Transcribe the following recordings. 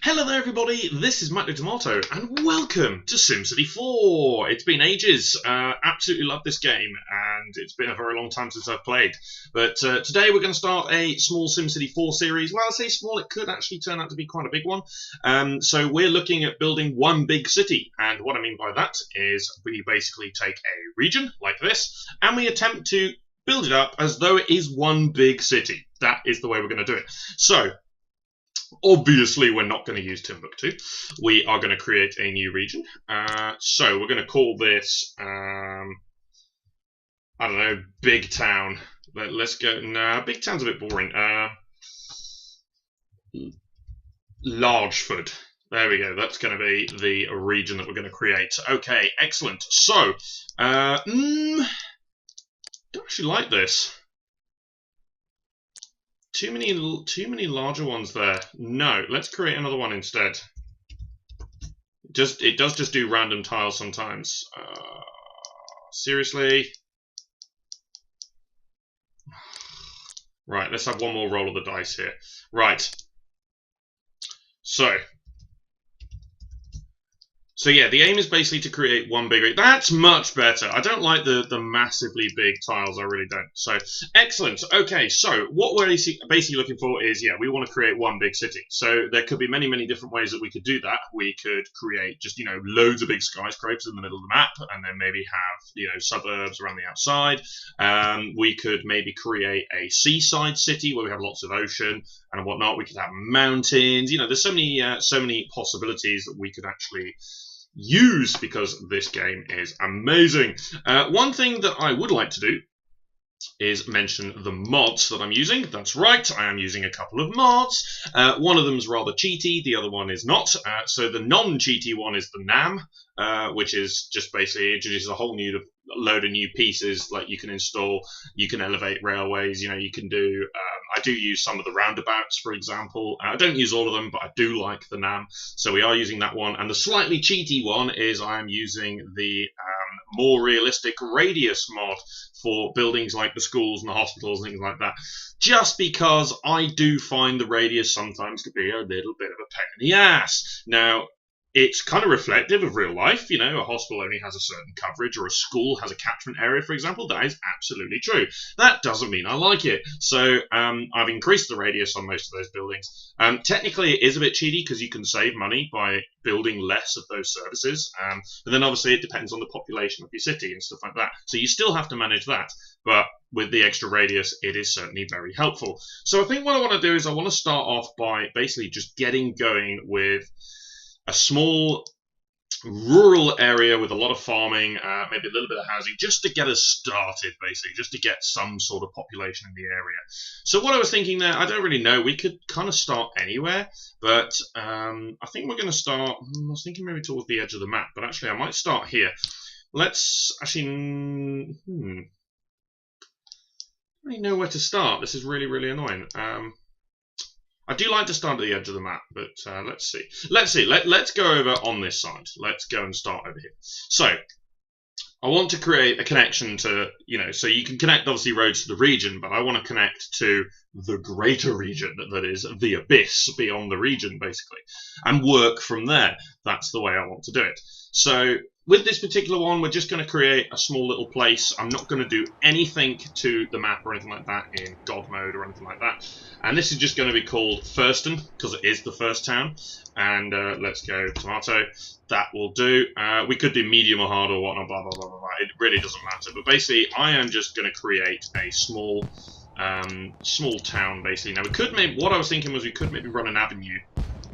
Hello there everybody, this is Matt the Tomato and welcome to SimCity 4! It's been ages, absolutely love this game and it's been a very long time since I've played. But today we're going to start a small SimCity 4 series. Well, I say small, it could actually turn out to be quite a big one. So we're looking at building one big city, and what I mean by that is we basically take a region like this and we attempt to build it up as though it is one big city. That is the way we're going to do it. So, obviously, we're not going to use Timbuktu. We are going to create a new region. So we're going to call this, I don't know, Big Town. Let's go. Nah, Big Town's a bit boring. Largeford. There we go. That's going to be the region that we're going to create. Okay, excellent. So, don't actually like this. Too many larger ones there. No, let's create another one instead. It does just do random tiles sometimes. Seriously? Right, let's have one more roll of the dice here. Right. So yeah, the aim is basically to create one big... That's much better. I don't like the massively big tiles, I really don't. So, excellent. Okay, so what we're basically looking for is, yeah, we want to create one big city. So there could be many, many different ways that we could do that. We could create just, loads of big skyscrapers in the middle of the map, and then maybe have, suburbs around the outside. We could maybe create a seaside city where we have lots of ocean and whatnot. We could have mountains. There's so many possibilities that we could actually use because this game is amazing. One thing that I would like to do is mention the mods that I'm using. That's right, I am using a couple of mods. One of them is rather cheaty, the other one is not. So the non-cheaty one is the NAM, which is just basically introduces a whole new load of new pieces. Like you can install, you can elevate railways, you can do, I do use some of the roundabouts, for example. I don't use all of them, but I do like the NAM. So we are using that one. And the slightly cheaty one is I am using the more realistic radius mod for buildings like the schools and the hospitals and things like that. Just because I do find the radius sometimes to be a little bit of a pain in the ass. Now, it's kind of reflective of real life. A hospital only has a certain coverage, or a school has a catchment area, for example. That is absolutely true. That doesn't mean I like it. So I've increased the radius on most of those buildings. Technically, it is a bit cheaty because you can save money by building less of those services. But then obviously it depends on the population of your city and stuff like that. So you still have to manage that. But with the extra radius, it is certainly very helpful. So I think what I want to do is I want to start off by basically just getting going with a small rural area with a lot of farming, maybe a little bit of housing, just to get us started, basically, just to get some sort of population in the area. So what I was thinking there, I don't really know. We could kind of start anywhere, but I think we're going to start, I was thinking maybe towards the edge of the map, but actually I might start here. Let's actually, I don't really know where to start. This is really, really annoying. I do like to start at the edge of the map, but let's see. Let's go over on this side. Let's go and start over here. So, I want to create a connection to, so you can connect, obviously, roads to the region, but I want to connect to the greater region, that is, the abyss beyond the region, basically, and work from there. That's the way I want to do it. So, with this particular one, we're just going to create a small little place. I'm not going to do anything to the map or anything like that in God mode or anything like that. And this is just going to be called Thurston, because it is the first town. And let's go tomato. That will do. We could do medium or hard or whatnot, blah, blah, blah, blah, blah. It really doesn't matter. But basically, I am just going to create a small town, basically. Now, what I was thinking was we could maybe run an avenue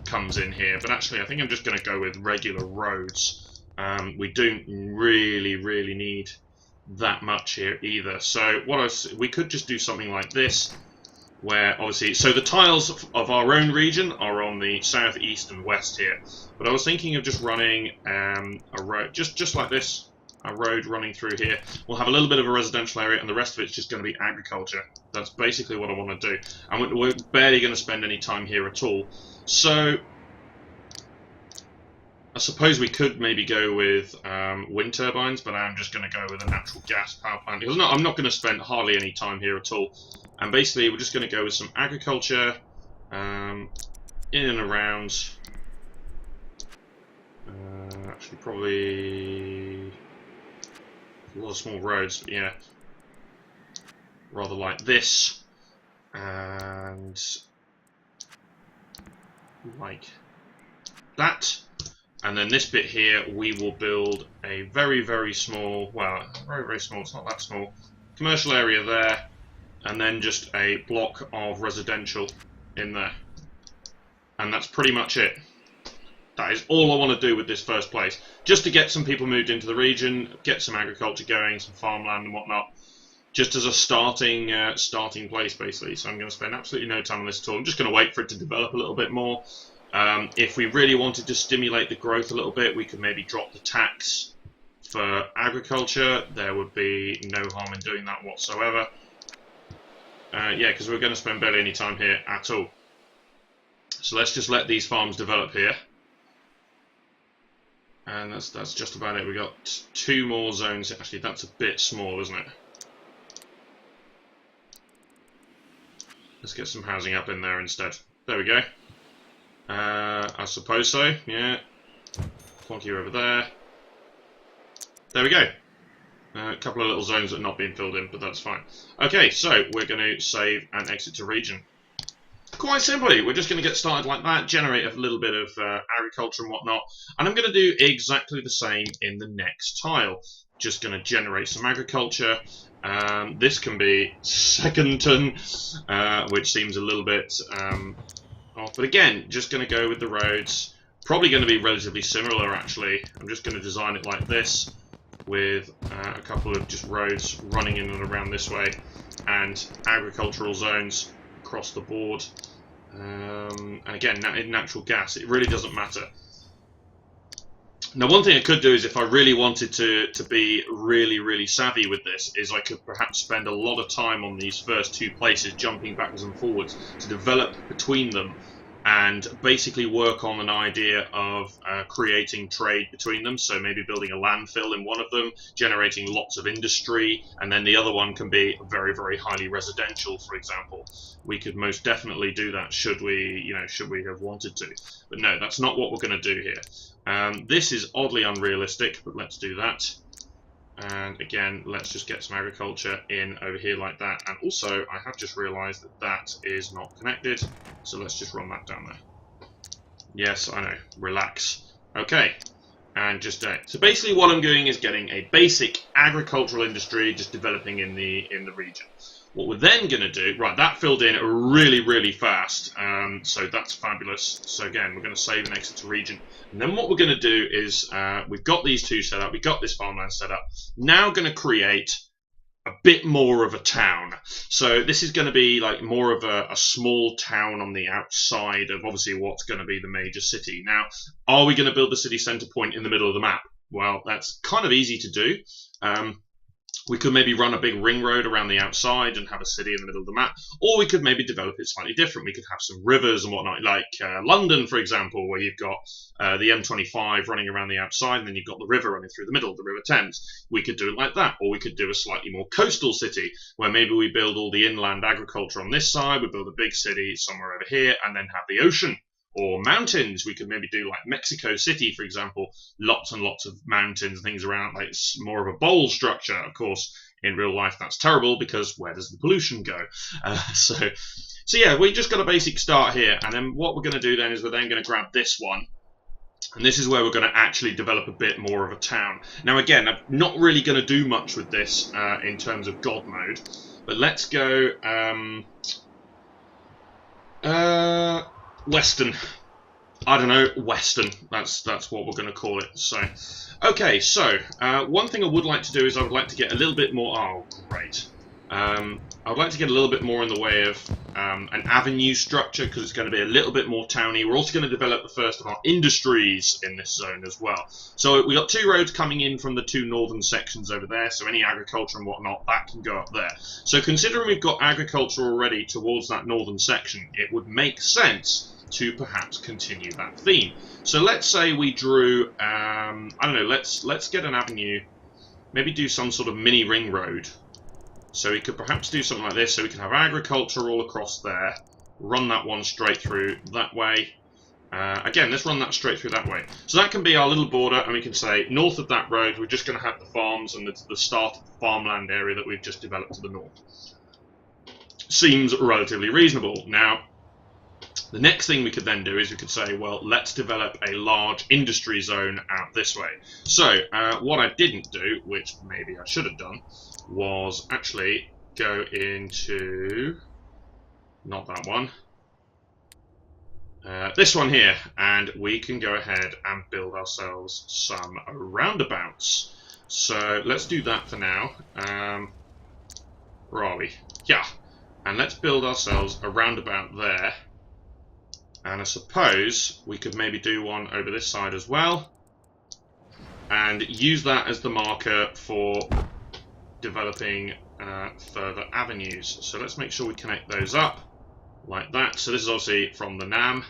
comes in here. But actually, I think I'm just going to go with regular roads. We don't really need that much here either. So we could just do something like this, where obviously, so the tiles of our own region are on the south, east, and west here. But I was thinking of just running a road, just like this, a road running through here. We'll have a little bit of a residential area, and the rest of it's just going to be agriculture. That's basically what I want to do. And we're barely going to spend any time here at all. So I suppose we could maybe go with wind turbines, but I'm just going to go with a natural gas power plant. Because I'm not going to spend hardly any time here at all. And basically, we're just going to go with some agriculture in and around actually probably a lot of small roads, but yeah, rather like this, and like that. And then this bit here, we will build a very, very small, well, very, very small, it's not that small, commercial area there, and then just a block of residential in there. And that's pretty much it. That is all I want to do with this first place. Just to get some people moved into the region, get some agriculture going, some farmland and whatnot. Just as a starting place, basically. So I'm going to spend absolutely no time on this at all. I'm just going to wait for it to develop a little bit more. If we really wanted to stimulate the growth a little bit, we could maybe drop the tax for agriculture. There would be no harm in doing that whatsoever. Yeah, because we're going to spend barely any time here at all. So let's just let these farms develop here. And that's just about it. We got 2 more zones. Actually, that's a bit small, isn't it? Let's get some housing up in there instead. There we go. I suppose so, yeah. Plonk you over there. There we go. A couple of little zones that are not being filled in, but that's fine. Okay, so we're going to save and exit to region. Quite simply, we're just going to get started like that, generate a little bit of agriculture and whatnot, and I'm going to do exactly the same in the next tile. Just going to generate some agriculture. This can be Secondton, which seems a little bit off, but again, just going to go with the roads. Probably going to be relatively similar, actually. I'm just going to design it like this, with a couple of just roads running in and around this way, and agricultural zones across the board. And again, in natural gas, it really doesn't matter. Now, one thing I could do is, if I really wanted to be really savvy with this, is I could perhaps spend a lot of time on these first 2 places, jumping backwards and forwards to develop between them, and basically work on an idea of creating trade between them. So maybe building a landfill in one of them, generating lots of industry, and then the other one can be very, very highly residential, for example. We could most definitely do that should we have wanted to. But no, that's not what we're going to do here. This is oddly unrealistic, but let's do that. And again, let's just get some agriculture in over here like that. And also, I have just realised that that is not connected, so let's just run that down there. Yes, I know. Relax. Okay. And just so basically, what I'm doing is getting a basic agricultural industry just developing in the region. What we're then going to do, right, that filled in really fast, so that's fabulous. So again, we're going to save and exit to region. And then what we're going to do is, we've got these 2 set up, we've got this farmland set up, now going to create a bit more of a town. So this is going to be like more of a small town on the outside of obviously what's going to be the major city. Now, are we going to build the city centre point in the middle of the map? Well, that's kind of easy to do. We could maybe run a big ring road around the outside and have a city in the middle of the map, or we could maybe develop it slightly different. We could have some rivers and whatnot, like London, for example, where you've got the M25 running around the outside, and then you've got the river running through the middle, the River Thames. We could do it like that, or we could do a slightly more coastal city, where maybe we build all the inland agriculture on this side, we build a big city somewhere over here, and then have the ocean. Or mountains. We could maybe do like Mexico City, for example, lots and lots of mountains and things around, like it's more of a bowl structure. Of course, in real life that's terrible, because where does the pollution go? So yeah, we just got a basic start here, and then what we're going to do then is we're then going to grab this one, and this is where we're going to actually develop a bit more of a town. Now again, I'm not really going to do much with this in terms of God mode, but let's go Western. I don't know, Western. That's what we're going to call it. So, okay. So one thing I would like to do is I would like to get a little bit more. Oh, great. I would like to get a little bit more in the way of an avenue structure, because it's going to be a little bit more towny. We're also going to develop the first of our industries in this zone as well. So we got 2 roads coming in from the 2 northern sections over there. So any agriculture and whatnot, that can go up there. So considering we've got agriculture already towards that northern section, it would make sense to perhaps continue that theme. So let's say we drew, I don't know, let's get an avenue, maybe do some sort of mini ring road. So we could perhaps do something like this, so we can have agriculture all across there, run that one straight through that way, Again, let's run that straight through that way. So that can be our little border, and we can say north of that road, we're just going to have the farms and the start of the farmland area that we've just developed to the north. Seems relatively reasonable. Now, the next thing we could then do is we could say, well, let's develop a large industry zone out this way. So, what I didn't do, which maybe I should have done, was actually go into, not that one, this one here, and we can go ahead and build ourselves some roundabouts. So let's do that for now. Where are we? Yeah, and let's build ourselves a roundabout there. And I suppose we could maybe do one over this side as well, and use that as the marker for developing further avenues. So let's make sure we connect those up like that. So this is obviously from the NAM.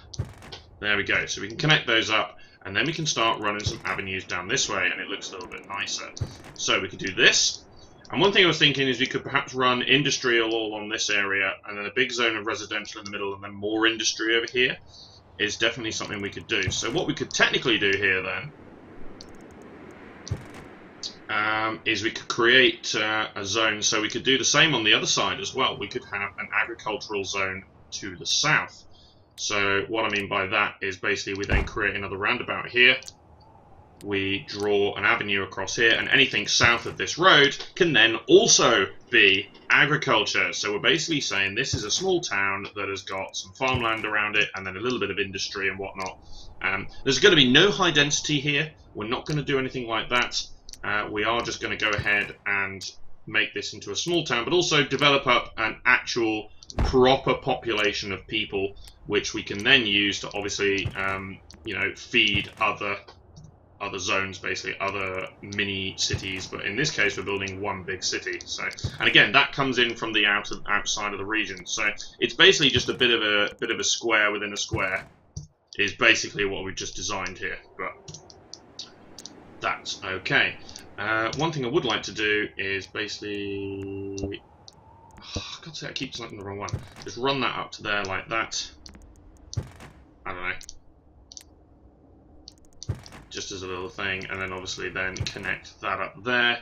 There we go. So we can connect those up, and then we can start running some avenues down this way, and it looks a little bit nicer. So we could do this. And one thing I was thinking is we could perhaps run industrial all on this area, and then a big zone of residential in the middle, and then more industry over here is definitely something we could do. So what we could technically do here then is we could create a zone, so we could do the same on the other side as well. We could have an agricultural zone to the south. So what I mean by that is basically we then create another roundabout here. We draw an avenue across here, and anything south of this road can then also be agriculture. So we're basically saying this is a small town that has got some farmland around it, and then a little bit of industry and whatnot. There's going to be no high density here. We're not going to do anything like that. We are just going to go ahead and make this into a small town, but also develop up an actual proper population of people, which we can then use to obviously, you know, feed other zones, basically other mini cities. But in this case, we're building one big city. So, and again, that comes in from the outside of the region. So it's basically just a bit of a square within a square. Is basically what we've just designed here, but that's okay. One thing I would like to do is basically, oh, God's sake, I keep selecting the wrong one. Just run that up to there like that. I don't know. Just as a little thing, and then obviously then connect that up there.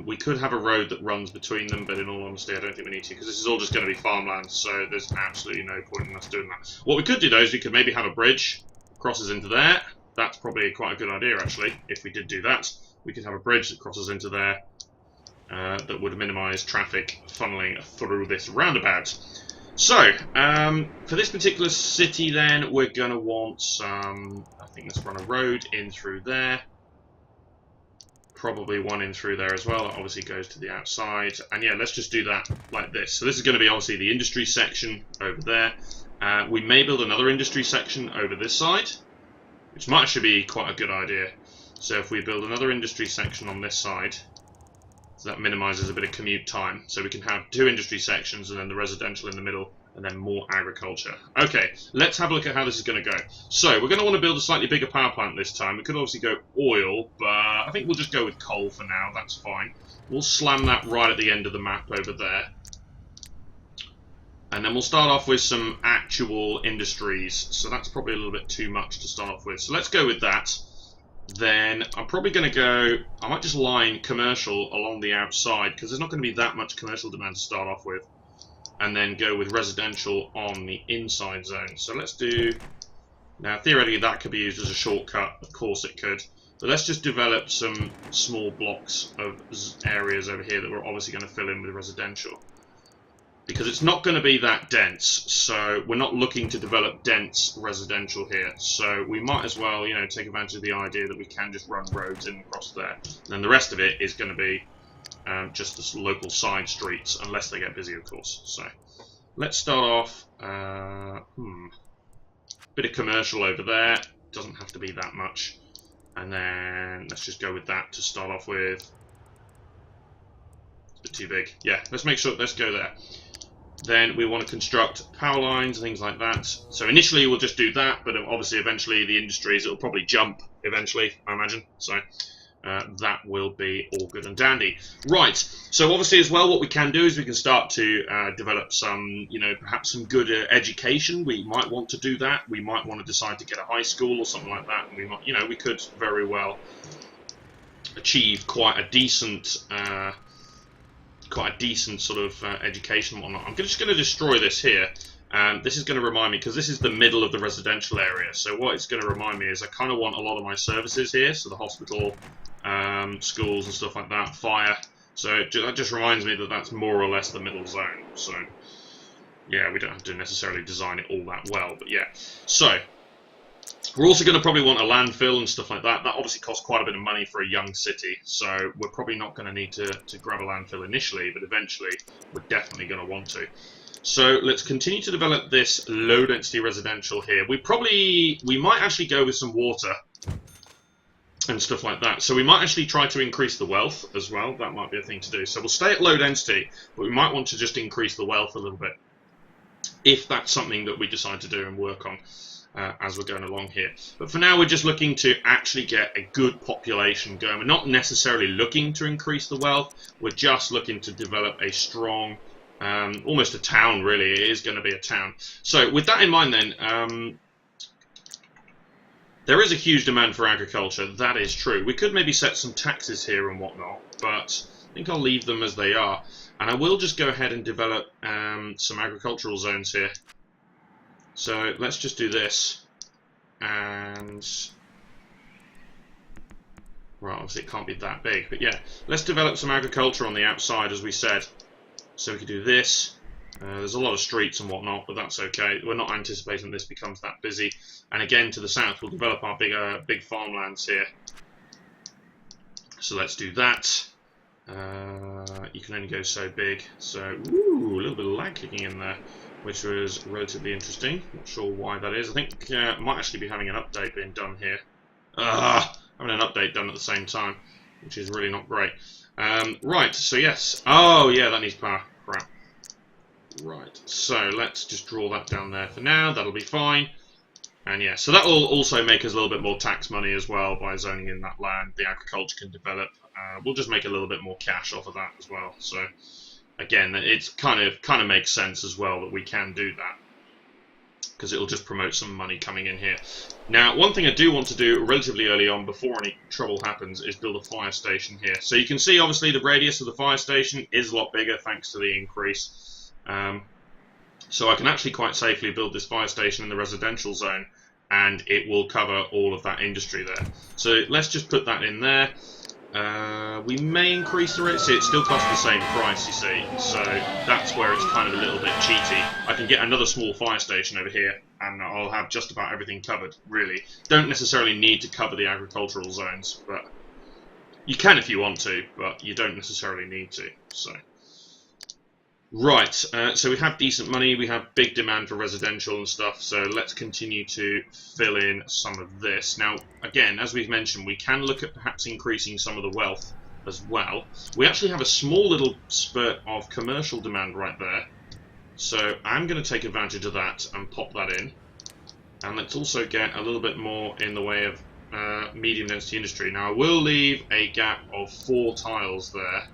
We could have a road that runs between them, but in all honesty I don't think we need to, because this is all just going to be farmland, so there's absolutely no point in us doing that. What we could do though is we could maybe have a bridge crosses into there. That's probably quite a good idea actually, if we did do that. We could have a bridge that crosses into there that would minimise traffic funneling through this roundabout. So, for this particular city then, we're going to want some, I think let's run a road in through there. Probably one in through there as well, that obviously goes to the outside. And yeah, let's just do that like this. So this is going to be obviously the industry section over there. We may build another industry section over this side, which might actually be quite a good idea. So if we build another industry section on this side, so that minimises a bit of commute time. So we can have two industry sections and then the residential in the middle and then more agriculture. Okay, let's have a look at how this is going to go. So we're going to want to build a slightly bigger power plant this time. We could obviously go oil, but I think we'll just go with coal for now. That's fine. We'll slam that right at the end of the map over there. And then we'll start off with some actual industries. So that's probably a little bit too much to start off with. So let's go with that. Then I'm probably going to go, I might just line commercial along the outside, because there's not going to be that much commercial demand to start off with. And then go with residential on the inside zone. So let's do, now theoretically that could be used as a shortcut, of course it could. But let's just develop some small blocks of areas over here that we're obviously going to fill in with residential. Because it's not going to be that dense, so we're not looking to develop dense residential here. So we might as well, you know, take advantage of the idea that we can just run roads in across there. And then the rest of it is going to be just the local side streets, unless they get busy, of course. So let's start off, bit of commercial over there. Doesn't have to be that much. And then let's just go with that to start off with. It's a bit too big. Yeah, let's go there. Then we want to construct power lines and things like that. So initially we'll just do that, but obviously eventually the industries, it'll probably jump eventually, I imagine. So that will be all good and dandy. Right, so obviously as well, what we can do is we can start to develop some, perhaps some good education. We might want to do that. We might want to decide to get a high school or something like that. And we might, we could very well achieve quite a decent sort of education and whatnot. I'm just going to destroy this here. This is going to remind me, because this is the middle of the residential area, so what it's going to remind me is I kind of want a lot of my services here, so the hospital, schools and stuff like that, fire. So that just reminds me that that's more or less the middle zone. So yeah, we don't have to necessarily design it all that well, but yeah. So we're also going to probably want a landfill and stuff like that. That obviously costs quite a bit of money for a young city, so we're probably not going to need to grab a landfill initially, but eventually we're definitely going to want to. So let's continue to develop this low-density residential here. We might actually go with some water and stuff like that. So we might actually try to increase the wealth as well. That might be a thing to do. So we'll stay at low density, but we might want to just increase the wealth a little bit, if that's something that we decide to do and work on as we're going along here. But for now, we're just looking to actually get a good population going. We're not necessarily looking to increase the wealth. We're just looking to develop a strong, almost a town, really. It is going to be a town. So with that in mind then, there is a huge demand for agriculture. That is true. We could maybe set some taxes here and whatnot, but I think I'll leave them as they are. And I will just go ahead and develop some agricultural zones here. So let's just do this. And right, obviously it can't be that big, but yeah, let's develop some agriculture on the outside, as we said. So we could do this. There's a lot of streets and whatnot, but that's okay. We're not anticipating this becomes that busy. And again, to the south, we'll develop our big farmlands here. So let's do that. You can only go so big. So, ooh, a little bit of lag kicking in there, which was relatively interesting. Not sure why that is. I think I might actually be having an update being done here. Having an update done at the same time, which is really not great. Right, so yes. Oh, yeah, that needs power. Crap. Right, so let's just draw that down there for now. That'll be fine. And yeah, so that will also make us a little bit more tax money as well by zoning in that land. The agriculture can develop. We'll just make a little bit more cash off of that as well. So again, it's kind of makes sense as well that we can do that, because it'll just promote some money coming in here. Now, one thing I do want to do relatively early on, before any trouble happens, is build a fire station here. So you can see, obviously, the radius of the fire station is a lot bigger thanks to the increase. So I can actually quite safely build this fire station in the residential zone, and it will cover all of that industry there. So let's just put that in there. We may increase the rate. See, it still costs the same price, you see. So that's where it's kind of a little bit cheaty. I can get another small fire station over here, and I'll have just about everything covered, really. Don't necessarily need to cover the agricultural zones, but you can if you want to, but you don't necessarily need to. So right, so we have decent money, we have big demand for residential and stuff, so let's continue to fill in some of this. Now, again, as we've mentioned, we can look at perhaps increasing some of the wealth as well. We actually have a small little spurt of commercial demand right there, so I'm going to take advantage of that and pop that in. And let's also get a little bit more in the way of medium density industry. Now, I will leave a gap of 4 tiles there,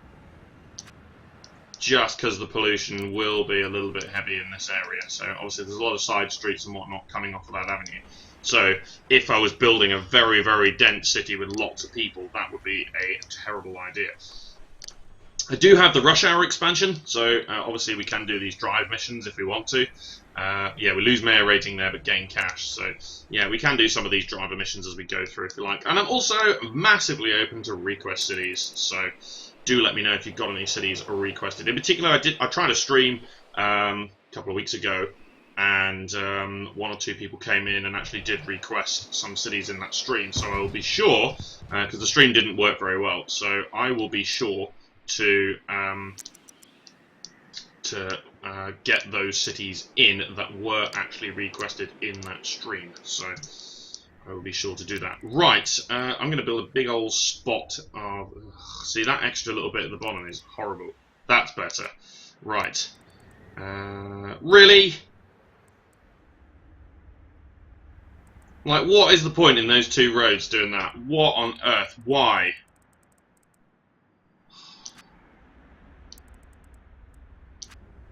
just because the pollution will be a little bit heavy in this area. So obviously there's a lot of side streets and whatnot coming off of that avenue. So if I was building a very, very dense city with lots of people, that would be a terrible idea. I do have the rush hour expansion, so obviously we can do these drive missions if we want to. Yeah, we lose mayor rating there, but gain cash. So yeah, we can do some of these driver missions as we go through if you like. And I'm also massively open to request cities, so do let me know if you've got any cities requested. In particular, I tried a stream a couple of weeks ago, and 1 or 2 people came in and actually did request some cities in that stream. So I will be sure, because the stream didn't work very well, so I will be sure to get those cities in that were actually requested in that stream. So I will be sure to do that. Right, I'm going to build a big old spot of... see, that extra little bit at the bottom is horrible. That's better. Right. Really? Like, what is the point in those 2 roads doing that? What on earth? Why?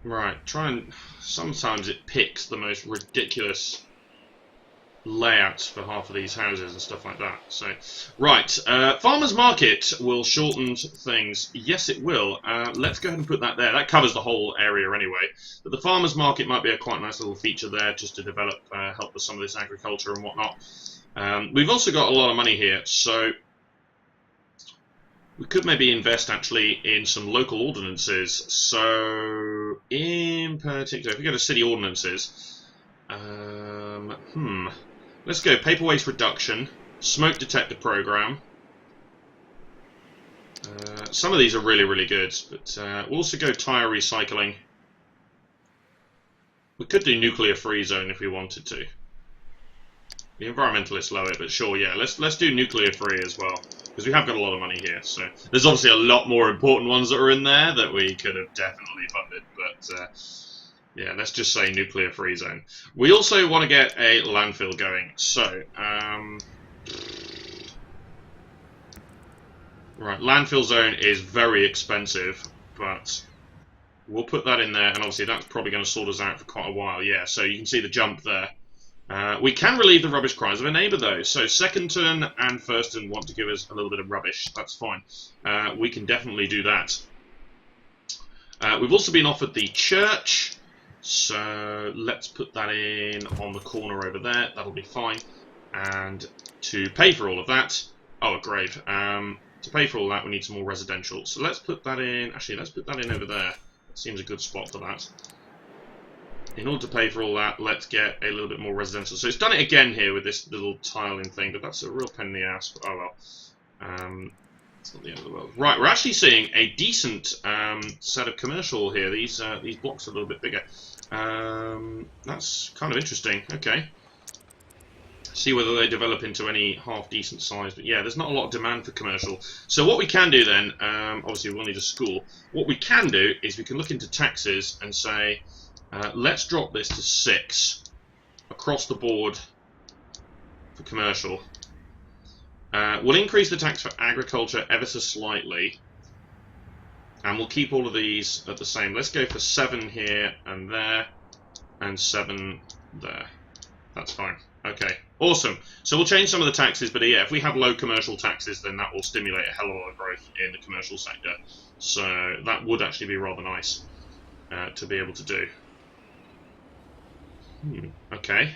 Right, try and... Sometimes it picks the most ridiculous layouts for half of these houses and stuff like that. So, right, farmers market will shorten things. Yes, it will. Let's go ahead and put that there. That covers the whole area anyway. But the farmers market might be a quite nice little feature there, just to develop, help with some of this agriculture and whatnot. We've also got a lot of money here, so we could maybe invest actually in some local ordinances. So, in particular, if we go to city ordinances, let's go paper waste reduction, smoke detector program. Some of these are really, really good, but we'll also go tire recycling. We could do nuclear free zone if we wanted to. The environmentalists love it, but sure, yeah, let's do nuclear free as well, because we have got a lot of money here. So there's obviously a lot more important ones that are in there that we could have definitely funded, but yeah, let's just say nuclear free zone. We also want to get a landfill going, so right, landfill zone is very expensive, but we'll put that in there, and obviously that's probably going to sort us out for quite a while. Yeah, so you can see the jump there. We can relieve the rubbish cries of a neighbour though, so second turn and first turn want to give us a little bit of rubbish, that's fine. We can definitely do that. We've also been offered the church, so let's put that in on the corner over there, that'll be fine. And to pay for all of that, oh, a grave. To pay for all that we need some more residential, so let's put that in, actually let's put that in over there, that seems a good spot for that. In order to pay for all that, let's get a little bit more residential. So it's done it again here with this little tiling thing, but that's a real pain in the ass. But oh well. It's not the end of the world. Right, we're actually seeing a decent set of commercial here. These blocks are a little bit bigger. That's kind of interesting. Okay. See whether they develop into any half-decent size. But yeah, there's not a lot of demand for commercial. So what we can do then, obviously we'll need a school. What we can do is we can look into taxes and say, let's drop this to 6 across the board for commercial. We'll increase the tax for agriculture ever so slightly, and we'll keep all of these at the same. Let's go for 7 here and there, and 7 there. That's fine. Okay, awesome. So we'll change some of the taxes, but yeah, if we have low commercial taxes, then that will stimulate a hell of a lot of growth in the commercial sector. So that would actually be rather nice to be able to do. Okay,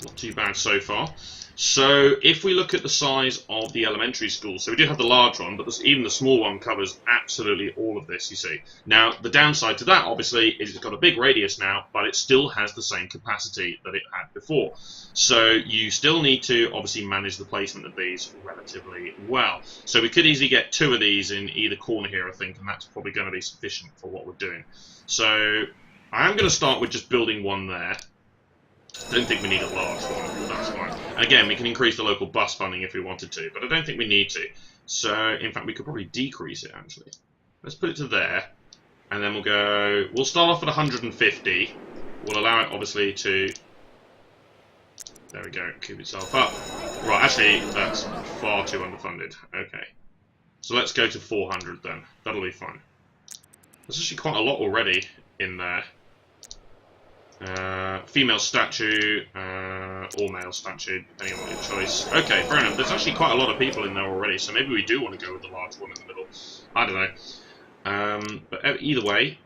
not too bad so far. So if we look at the size of the elementary school, so we do have the large one, but even the small one covers absolutely all of this, you see. Now, the downside to that, obviously, is it's got a big radius now, but it still has the same capacity that it had before. So you still need to, obviously, manage the placement of these relatively well. So we could easily get 2 of these in either corner here, I think, and that's probably going to be sufficient for what we're doing. So I am going to start with just building one there. I don't think we need a large one, but that's fine. And again, we can increase the local bus funding if we wanted to, but I don't think we need to. So, in fact, we could probably decrease it, actually. Let's put it to there, and then we'll start off at 150. We'll allow it, obviously, to... There we go, keep itself up. Right, actually, that's far too underfunded. Okay. So let's go to 400 then. That'll be fine. There's actually quite a lot already in there. Female statue, or male statue, depending on your choice. Okay, fair enough. There's actually quite a lot of people in there already, so maybe we do want to go with the large one in the middle. I don't know. But either way.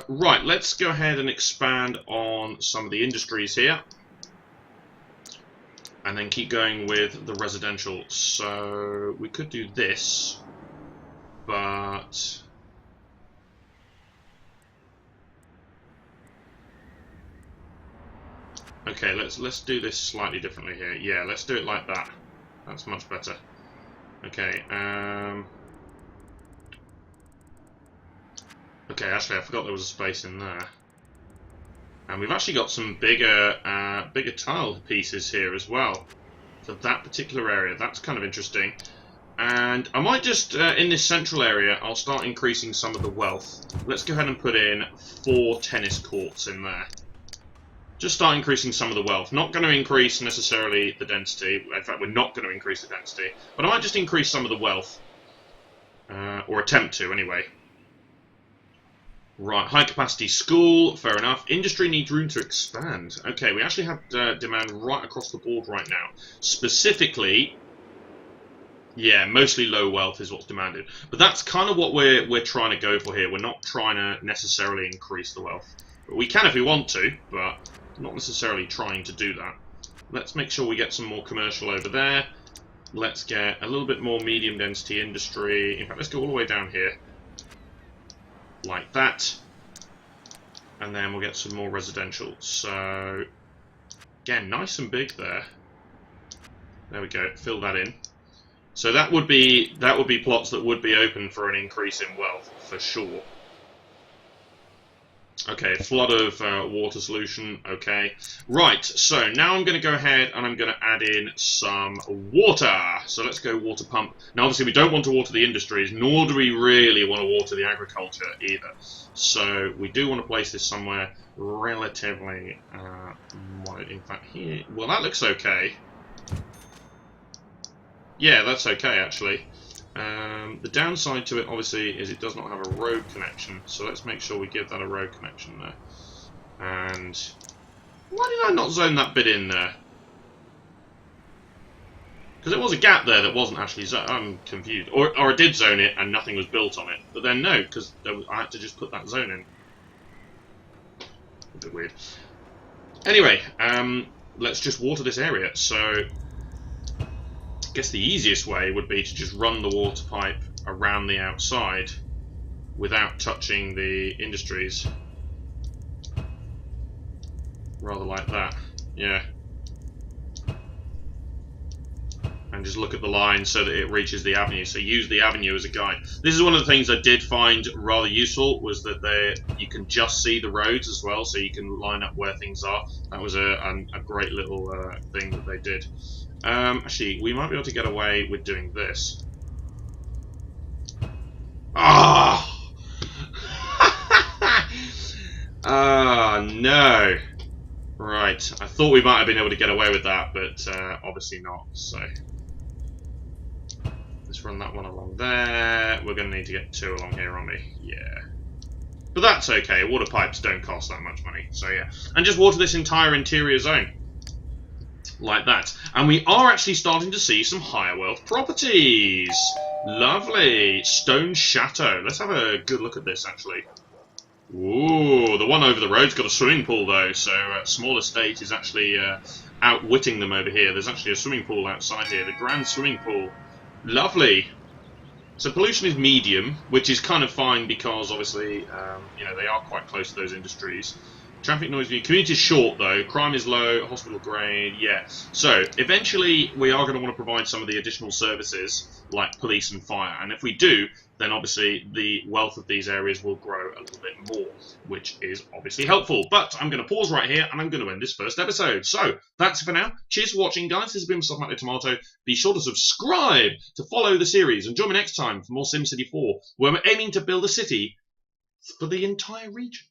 Right, let's go ahead and expand on some of the industries here. And then keep going with the residential. So we could do this, but... Okay, let's do this slightly differently here. Yeah, let's do it like that. That's much better. Okay, okay, actually I forgot there was a space in there. And we've actually got some bigger tile pieces here as well for that particular area. That's kind of interesting. And I might just, in this central area, I'll start increasing some of the wealth. Let's go ahead and put in 4 tennis courts in there. Just start increasing some of the wealth. Not going to increase necessarily the density. In fact, we're not going to increase the density. But I might just increase some of the wealth. Or attempt to, anyway. Right, high capacity school, fair enough. Industry needs room to expand. Okay, we actually have demand right across the board right now. Specifically, yeah, mostly low wealth is what's demanded. But that's kind of what we're trying to go for here. We're not trying to necessarily increase the wealth. But we can if we want to, but not necessarily trying to do that. Let's make sure we get some more commercial over there. Let's get a little bit more medium density industry. In fact, let's go all the way down here. Like that. And then we'll get some more residential. So, again, nice and big there. There we go, fill that in. So that would be plots that would be open for an increase in wealth, for sure. Okay, flood of water solution, okay. Right, so now I'm going to go ahead and I'm going to add in some water. So let's go water pump. Now obviously we don't want to water the industries, nor do we really want to water the agriculture either. So we do want to place this somewhere relatively, in fact here, well that looks okay. Yeah, that's okay actually. The downside to it, obviously, is it does not have a road connection, so let's make sure we give that a road connection there. And why did I not zone that bit in there? Because there was a gap there that wasn't actually zoned. I'm confused. Or I did zone it and nothing was built on it. But then no, because I had to just put that zone in. A bit weird. Anyway, let's just water this area. So I guess the easiest way would be to just run the water pipe around the outside without touching the industries. Rather like that, yeah. And just look at the line so that it reaches the avenue. So use the avenue as a guide. This is one of the things I did find rather useful, was that you can just see the roads as well, so you can line up where things are. That was a great little thing that they did. Actually, we might be able to get away with doing this. Ah! Ah, no. Right, I thought we might have been able to get away with that, but obviously not, so. Let's run that one along there. We're going to need to get two along here, aren't we? Yeah. But that's okay, water pipes don't cost that much money, so yeah. And just water this entire interior zone. Like that. And we are actually starting to see some higher wealth properties. Lovely. Stone Chateau. Let's have a good look at this, actually. Ooh, the one over the road's got a swimming pool, though, so Small Estate is actually outwitting them over here. There's actually a swimming pool outside here, the Grand Swimming Pool. Lovely. So pollution is medium, which is kind of fine because, obviously, you know, they are quite close to those industries. Traffic noise view. Community is short, though. Crime is low. Hospital grade, yeah. So, eventually, we are going to want to provide some of the additional services, like police and fire. And if we do, then obviously the wealth of these areas will grow a little bit more, which is obviously helpful. But I'm going to pause right here, and I'm going to end this first episode. So, that's it for now. Cheers for watching, guys. This has been myself, Matt Tomato. Be sure to subscribe to follow the series, and join me next time for more SimCity 4, where we're aiming to build a city for the entire region.